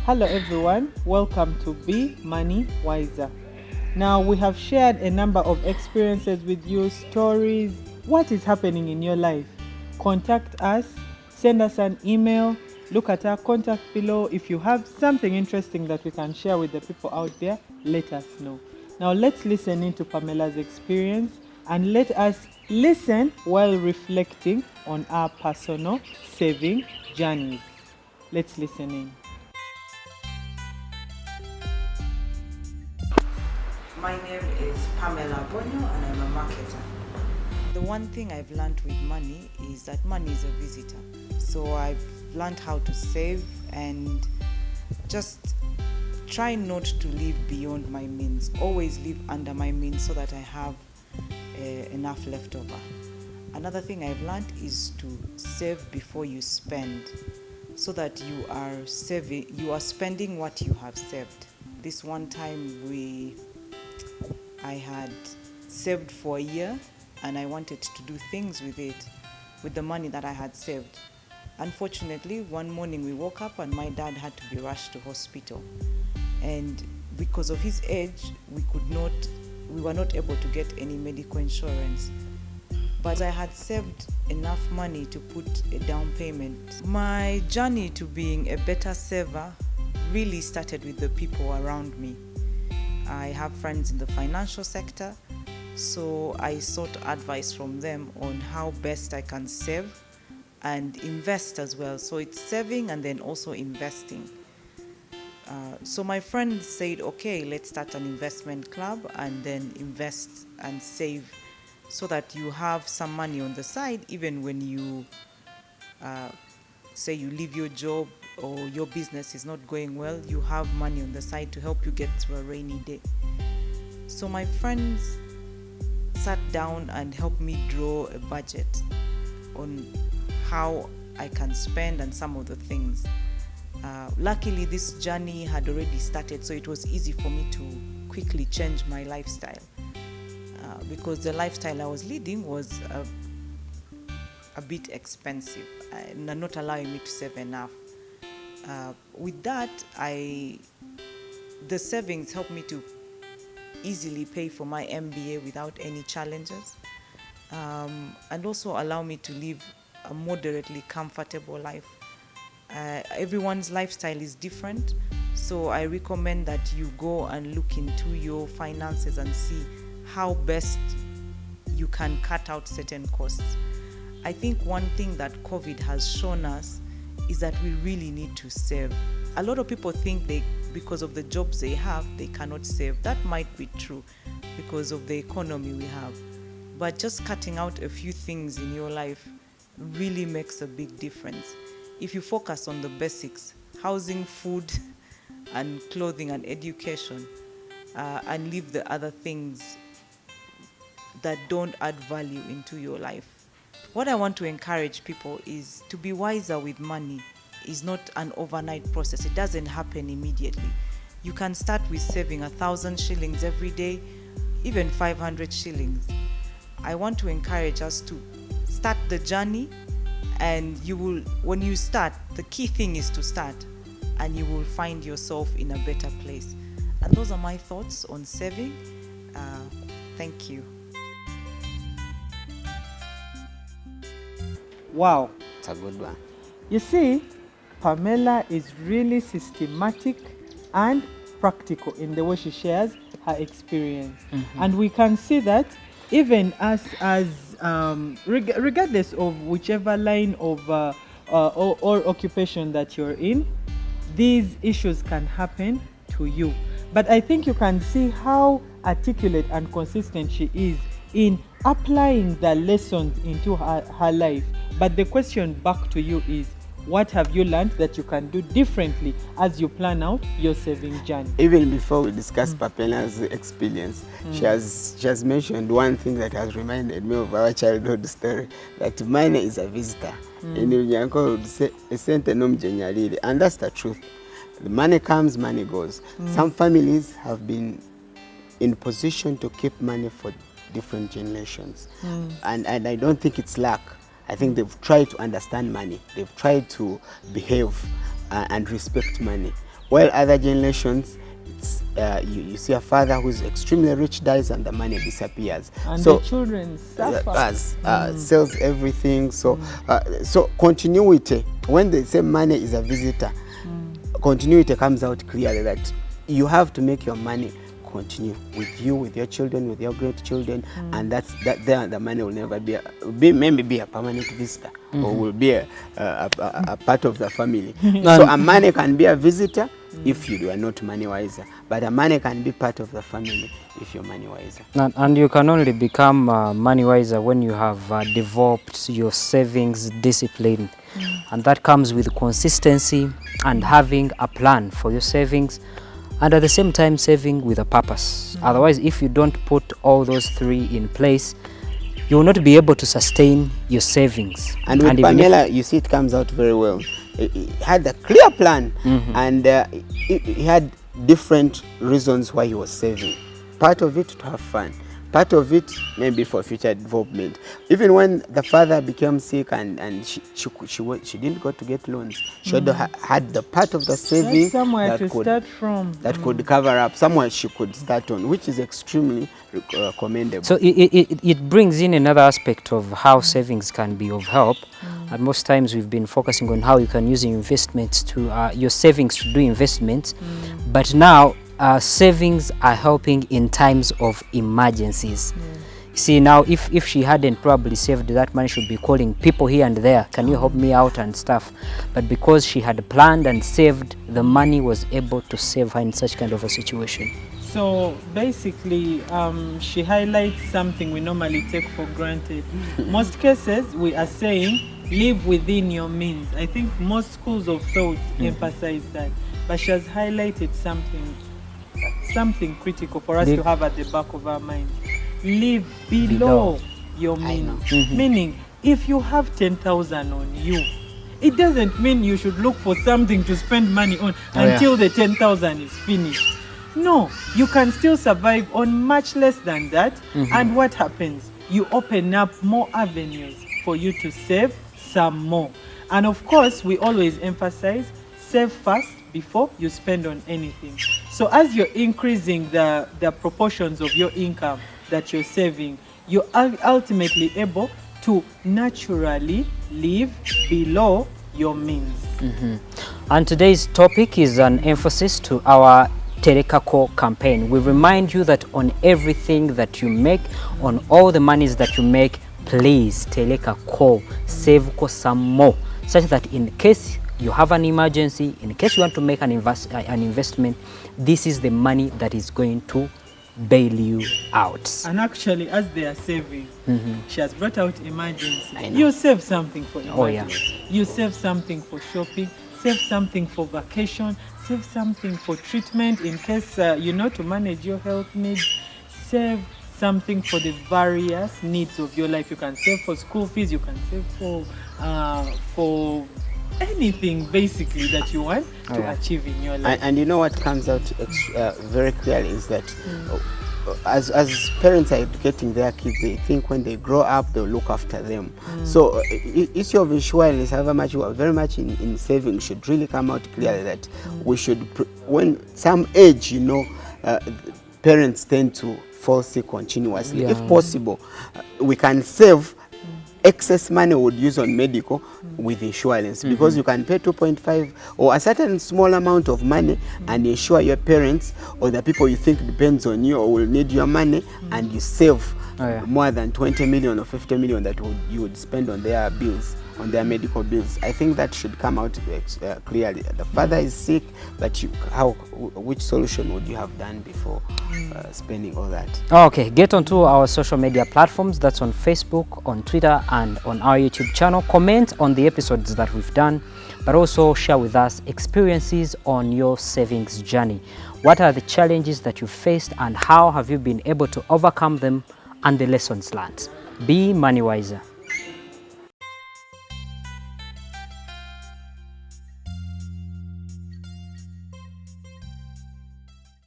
Hello everyone, welcome to Be Money Wiser. Now we have shared a number of experiences with you, stories, what is happening in your life. Contact us, send us an email, look at our contact below. If you have something interesting that we can share with the people out there, let us know. Now let's listen into Pamela's experience and let us listen while reflecting on our personal saving journeys. Let's listen in. My name is Pamela Bonyo and I'm a marketer. The one thing I've learned with money is that money is a visitor. So I've learned how to save and just try not to live beyond my means. Always live under my means so that I have enough left over. Another thing I've learned is to save before you spend so that you are spending what you have saved. This one time I had saved for a year and I wanted to do things with it, with the money that I had saved. Unfortunately, one morning we woke up and my dad had to be rushed to hospital. And because of his age, we were not able to get any medical insurance. But I had saved enough money to put a down payment. My journey to being a better saver really started with the people around me. I have friends in the financial sector, so I sought advice from them on how best I can save and invest as well. So it's saving and then also investing. So my friends said, okay, let's start an investment club and then invest and save so that you have some money on the side even when you say you leave your job or your business is not going well, you have money on the side to help you get through a rainy day. So my friends sat down and helped me draw a budget on how I can spend and some of the things. Luckily, this journey had already started, so it was easy for me to quickly change my lifestyle because the lifestyle I was leading was a bit expensive and not allowing me to save enough. With that, the savings helped me to easily pay for my MBA without any challenges, and also allow me to live a moderately comfortable life. Everyone's lifestyle is different, so I recommend that you go and look into your finances and see how best you can cut out certain costs. I think one thing that COVID has shown us is that we really need to save. A lot of people think because of the jobs they have, they cannot save. That might be true because of the economy we have. But just cutting out a few things in your life really makes a big difference. If you focus on the basics, housing, food, and clothing and education, and leave the other things that don't add value into your life. What I want to encourage people is to be wiser with money. It's not an overnight process. It doesn't happen immediately. You can start with saving 1,000 shillings every day, even 500 shillings. I want to encourage us to start the journey, and when you start, the key thing is to start, and you will find yourself in a better place. And those are my thoughts on saving. Thank you. Wow. It's a good one. You see, Pamela is really systematic and practical in the way she shares her experience. Mm-hmm. And we can see that even us as regardless of whichever line of or occupation that you're in, these issues can happen to you. But I think you can see how articulate and consistent she is in applying the lessons into her life. But the question back to you is, what have you learned that you can do differently as you plan out your saving journey? Even before we discuss Pamela's experience, she has mentioned one thing that has reminded me of our childhood story, that money is a visitor. And that's the truth. The money comes, money goes. Some families have been in position to keep money for different generations. And I don't think it's luck. I think they've tried to understand money. They've tried to behave and respect money. While other generations, it's, you see a father who's extremely rich dies and the money disappears. And so the children suffer. sells everything. So so continuity, when they say money is a visitor, continuity comes out clearly that you have to make your money continue with you, with your children, with your great children, and that there the money will never maybe be a permanent visitor, or will be a part of the family. So a money can be a visitor if you are not money wiser, but a money can be part of the family if you're money wiser. And you can only become money wiser when you have developed your savings discipline, and that comes with consistency and having a plan for your savings, and at the same time saving with a purpose. Otherwise, if you don't put all those three in place, you will not be able to sustain your savings. And with Pamela, you see it comes out very well. He had a clear plan, and he had different reasons why he was saving. Part of it to have fun, part of it maybe for future development. Even when the father became sick and she didn't go to get loans, she had the part of the saving somewhere to start from, that could cover up, somewhere she could start on, which is extremely commendable. So it brings in another aspect of how savings can be of help. And most times we've been focusing on how you can use your investments to your savings to do investments, but now savings are helping in times of emergencies. See, now if she hadn't probably saved that money, she would be calling people here and there, can you help me out and stuff. But because she had planned and saved, the money was able to save her in such kind of a situation. So basically, she highlights something we normally take for granted. Most cases, we are saying, live within your means. I think most schools of thought emphasize that. But she has highlighted something critical for us to have at the back of our mind. Live below your means. Meaning, if you have 10,000 on you, it doesn't mean you should look for something to spend money on until the 10,000 is finished. No, you can still survive on much less than that. And what happens? You open up more avenues for you to save some more. And of course, we always emphasize, save first before you spend on anything. So as you're increasing the proportions of your income that you're saving, you're ultimately able to naturally live below your means. And today's topic is an emphasis to our Tereka Ko campaign. We remind you that on everything that you make, on all the monies that you make, please Tereka Ko, save ko some more, such that in case you have an emergency, in case you want to make an investment, this is the money that is going to bail you out. And actually, as they are saving, she has brought out emergency. You save something for emergency. You save something for shopping, save something for vacation, save something for treatment in case, to manage your health needs. Save something for the various needs of your life. You can save for school fees, you can save for anything basically that you want to achieve in your life. And you know what comes out very clearly is that as parents are educating their kids, they think when they grow up they'll look after them. So issue of insurance, however much we are very much in saving, should really come out clearly that we should, when some age, parents tend to fall sick continuously. If possible, we can save excess money would use on medical with insurance, because you can pay 2.5 or a certain small amount of money and insure your parents or the people you think depends on you or will need your money, and you save more than 20 million or 50 million that you would spend on their bills, on their medical bills. I think that should come out clearly. The father is sick, but which solution would you have done before spending all that? Okay, get onto our social media platforms. That's on Facebook, on Twitter, and on our YouTube channel. Comment on the episodes that we've done, but also share with us experiences on your savings journey. What are the challenges that you faced and how have you been able to overcome them, and the lessons learned? Be money wiser.